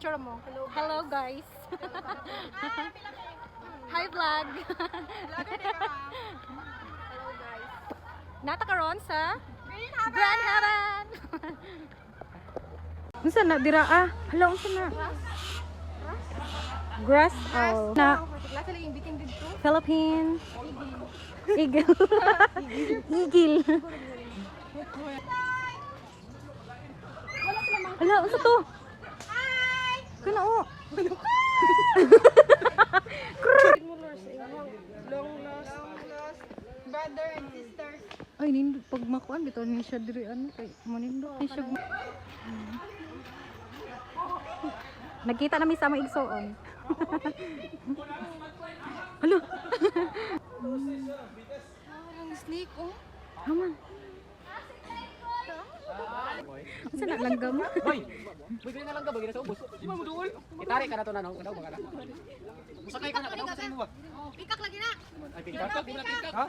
Picture mo. Hello guys. Hi vlog. Hello guys. Nata karon sa Grand Heaven. Unsa na dira ah? Hala unsa na? Grass owl. Na Philippine Eagle. Eagle. Hala unsa to? Kana o. Long lost brother and sisters. Ay nindot pag makuan bitaw ni siya diri ano kay manindot ni siya. Nagkita na mi sa mga igsoon. Hala. Ang snake oh. Haman. Asa na langgam? Hoy, bigyan na lang ka bagay sa ubos. Di ba mo duol? Itari ka na to na no, kadaw ba ka na? Musakay ka na kadaw sa mo ba? Pikak lagi na. Ay pikak, di ba pikak? Ha?